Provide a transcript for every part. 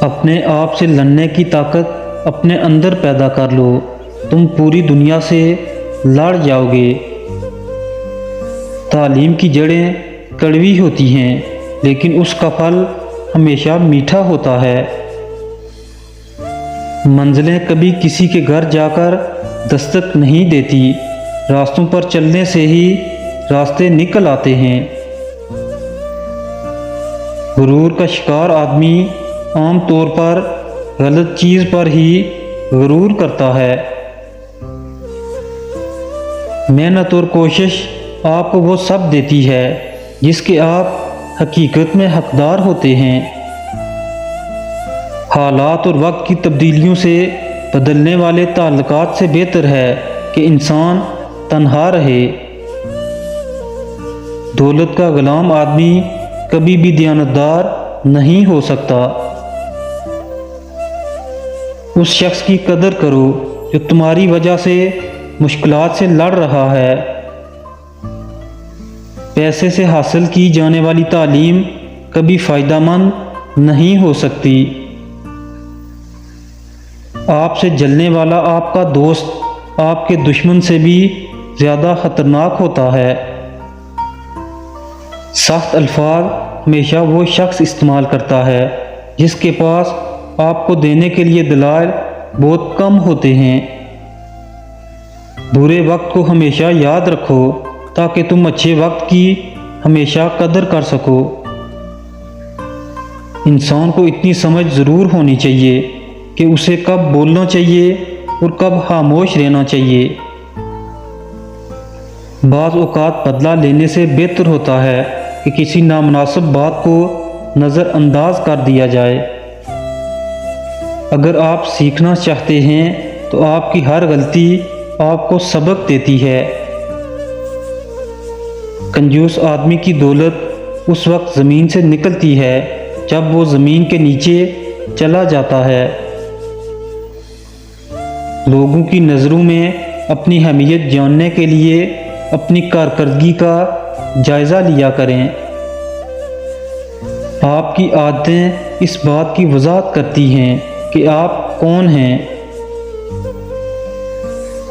اپنے آپ سے لڑنے کی طاقت اپنے اندر پیدا کر لو، تم پوری دنیا سے لڑ جاؤ گے۔ تعلیم کی جڑیں کڑوی ہوتی ہیں لیکن اس کا پھل ہمیشہ میٹھا ہوتا ہے۔ منزلیں کبھی کسی کے گھر جا کر دستک نہیں دیتی، راستوں پر چلنے سے ہی راستے نکل آتے ہیں۔ غرور کا شکار آدمی عام طور پر غلط چیز پر ہی غرور کرتا ہے۔ محنت اور کوشش آپ کو وہ سب دیتی ہے جس کے آپ حقیقت میں حقدار ہوتے ہیں۔ حالات اور وقت کی تبدیلیوں سے بدلنے والے تعلقات سے بہتر ہے کہ انسان تنہا رہے۔ دولت کا غلام آدمی کبھی بھی دیانتدار نہیں ہو سکتا۔ اس شخص کی قدر کرو جو تمہاری وجہ سے مشکلات سے لڑ رہا ہے۔ پیسے سے حاصل کی جانے والی تعلیم کبھی فائدہ مند نہیں ہو سکتی۔ آپ سے جلنے والا آپ کا دوست آپ کے دشمن سے بھی زیادہ خطرناک ہوتا ہے۔ سخت الفاظ ہمیشہ وہ شخص استعمال کرتا ہے جس کے پاس آپ کو دینے کے لیے دلائل بہت کم ہوتے ہیں۔ برے وقت کو ہمیشہ یاد رکھو تاکہ تم اچھے وقت کی ہمیشہ قدر کر سکو۔ انسان کو اتنی سمجھ ضرور ہونی چاہیے کہ اسے کب بولنا چاہیے اور کب خاموش رہنا چاہیے۔ بعض اوقات بدلہ لینے سے بہتر ہوتا ہے کہ کسی نامناسب بات کو نظر انداز کر دیا جائے۔ اگر آپ سیکھنا چاہتے ہیں تو آپ کی ہر غلطی آپ کو سبق دیتی ہے۔ کنجوس آدمی کی دولت اس وقت زمین سے نکلتی ہے جب وہ زمین کے نیچے چلا جاتا ہے۔ لوگوں کی نظروں میں اپنی اہمیت جاننے کے لیے اپنی کارکردگی کا جائزہ لیا کریں۔ آپ کی عادتیں اس بات کی وضاحت کرتی ہیں کہ آپ کون ہیں۔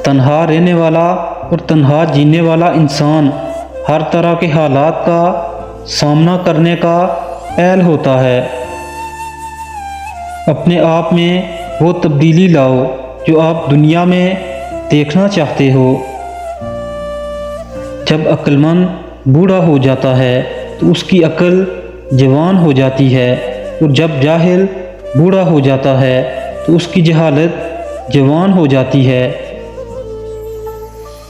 تنہا رہنے والا اور تنہا جینے والا انسان ہر طرح کے حالات کا سامنا کرنے کا اہل ہوتا ہے۔ اپنے آپ میں وہ تبدیلی لاؤ جو آپ دنیا میں دیکھنا چاہتے ہو۔ جب عقل مند بوڑھا ہو جاتا ہے تو اس کی عقل جوان ہو جاتی ہے، اور جب جاہل بوڑھا ہو جاتا ہے تو اس کی جہالت جوان ہو جاتی ہے۔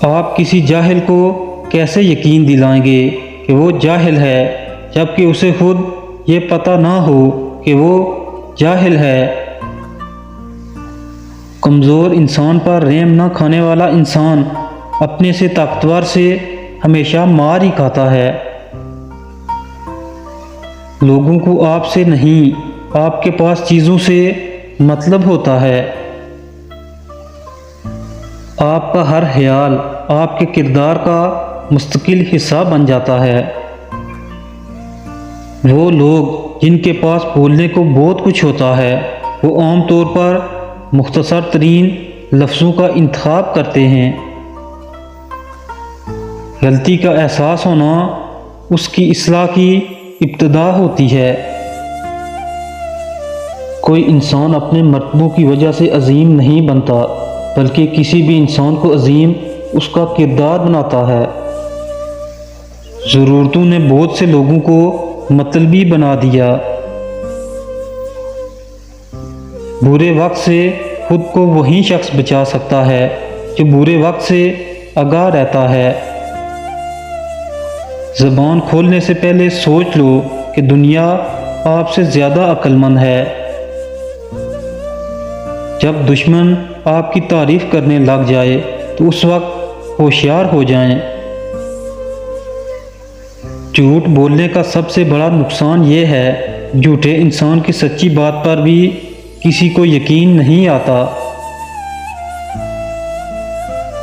آپ کسی جاہل کو کیسے یقین دلائیں گے کہ وہ جاہل ہے جبکہ اسے خود یہ پتہ نہ ہو کہ وہ جاہل ہے۔ کمزور انسان پر رحم نہ کھانے والا انسان اپنے سے طاقتور سے ہمیشہ مار ہی کھاتا ہے۔ لوگوں کو آپ سے نہیں، آپ کے پاس چیزوں سے مطلب ہوتا ہے۔ آپ کا ہر خیال آپ کے کردار کا مستقل حصہ بن جاتا ہے۔ وہ لوگ جن کے پاس بولنے کو بہت کچھ ہوتا ہے وہ عام طور پر مختصر ترین لفظوں کا انتخاب کرتے ہیں۔ غلطی کا احساس ہونا اس کی اصلاح کی ابتدا ہوتی ہے۔ کوئی انسان اپنے مرتبوں کی وجہ سے عظیم نہیں بنتا، بلکہ کسی بھی انسان کو عظیم اس کا کردار بناتا ہے۔ ضرورتوں نے بہت سے لوگوں کو مطلبی بنا دیا۔ برے وقت سے خود کو وہی شخص بچا سکتا ہے جو برے وقت سے آگاہ رہتا ہے۔ زبان کھولنے سے پہلے سوچ لو کہ دنیا آپ سے زیادہ عقل مند ہے۔ جب دشمن آپ کی تعریف کرنے لگ جائے تو اس وقت ہوشیار ہو جائیں۔ جھوٹ بولنے کا سب سے بڑا نقصان یہ ہے جھوٹے انسان کی سچی بات پر بھی کسی کو یقین نہیں آتا۔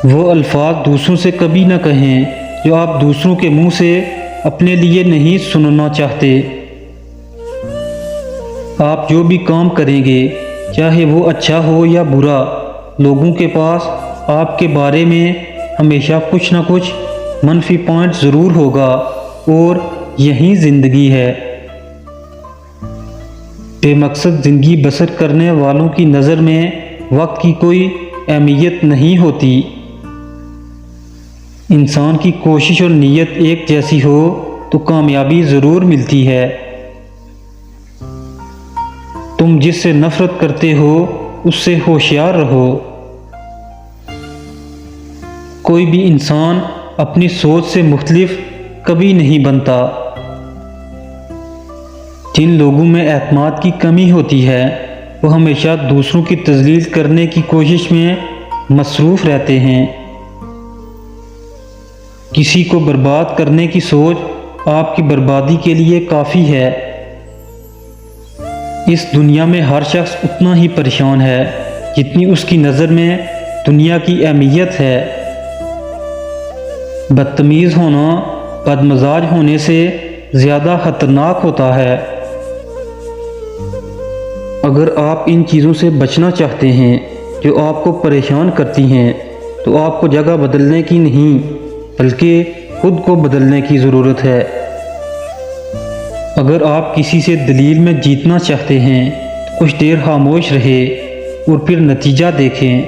وہ الفاظ دوسروں سے کبھی نہ کہیں جو آپ دوسروں کے منہ سے اپنے لیے نہیں سننا چاہتے۔ آپ جو بھی کام کریں گے چاہے وہ اچھا ہو یا برا، لوگوں کے پاس آپ کے بارے میں ہمیشہ کچھ نہ کچھ منفی پوائنٹ ضرور ہوگا، اور یہی زندگی ہے۔ بے مقصد زندگی بسر کرنے والوں کی نظر میں وقت کی کوئی اہمیت نہیں ہوتی۔ انسان کی کوشش اور نیت ایک جیسی ہو تو کامیابی ضرور ملتی ہے۔ تم جس سے نفرت کرتے ہو اس سے ہوشیار رہو۔ کوئی بھی انسان اپنی سوچ سے مختلف کبھی نہیں بنتا۔ جن لوگوں میں اعتماد کی کمی ہوتی ہے وہ ہمیشہ دوسروں کی تذلیل کرنے کی کوشش میں مصروف رہتے ہیں۔ کسی کو برباد کرنے کی سوچ آپ کی بربادی کے لیے کافی ہے۔ اس دنیا میں ہر شخص اتنا ہی پریشان ہے جتنی اس کی نظر میں دنیا کی اہمیت ہے۔ بدتمیز ہونا بدمزاج ہونے سے زیادہ خطرناک ہوتا ہے۔ اگر آپ ان چیزوں سے بچنا چاہتے ہیں جو آپ کو پریشان کرتی ہیں تو آپ کو جگہ بدلنے کی نہیں بلکہ خود کو بدلنے کی ضرورت ہے۔ اگر آپ کسی سے دلیل میں جیتنا چاہتے ہیں تو کچھ دیر خاموش رہے اور پھر نتیجہ دیکھیں۔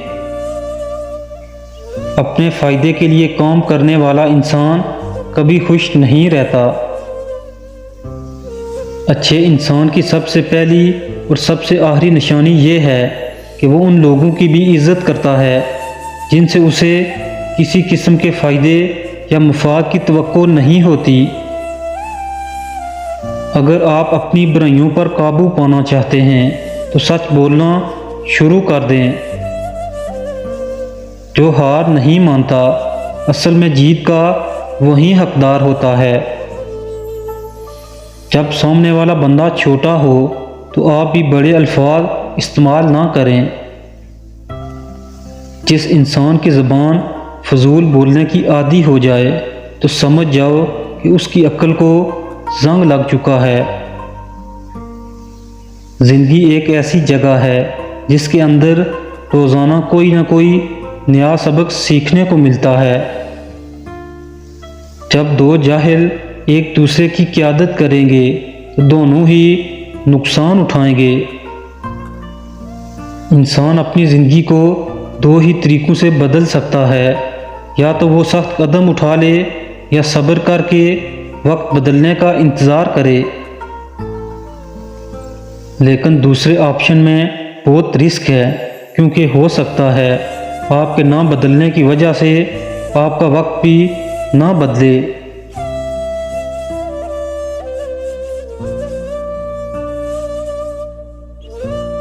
اپنے فائدے کے لیے کام کرنے والا انسان کبھی خوش نہیں رہتا۔ اچھے انسان کی سب سے پہلی اور سب سے آخری نشانی یہ ہے کہ وہ ان لوگوں کی بھی عزت کرتا ہے جن سے اسے کسی قسم کے فائدے یا مفاد کی توقع نہیں ہوتی۔ اگر آپ اپنی برائیوں پر قابو پانا چاہتے ہیں تو سچ بولنا شروع کر دیں۔ جو ہار نہیں مانتا اصل میں جیت کا وہی حقدار ہوتا ہے۔ جب سامنے والا بندہ چھوٹا ہو تو آپ بھی بڑے الفاظ استعمال نہ کریں۔ جس انسان کی زبان فضول بولنے کی عادی ہو جائے تو سمجھ جاؤ کہ اس کی عقل کو زنگ لگ چکا ہے۔ زندگی ایک ایسی جگہ ہے جس کے اندر روزانہ کوئی نہ کوئی نیا سبق سیکھنے کو ملتا ہے۔ جب دو جاہل ایک دوسرے کی قیادت کریں گے تو دونوں ہی نقصان اٹھائیں گے۔ انسان اپنی زندگی کو دو ہی طریقوں سے بدل سکتا ہے، یا تو وہ سخت قدم اٹھا لے یا صبر کر کے وقت بدلنے کا انتظار کرے۔ لیکن دوسرے آپشن میں بہت رسک ہے، کیونکہ ہو سکتا ہے آپ کے نہ بدلنے کی وجہ سے آپ کا وقت بھی نہ بدلے۔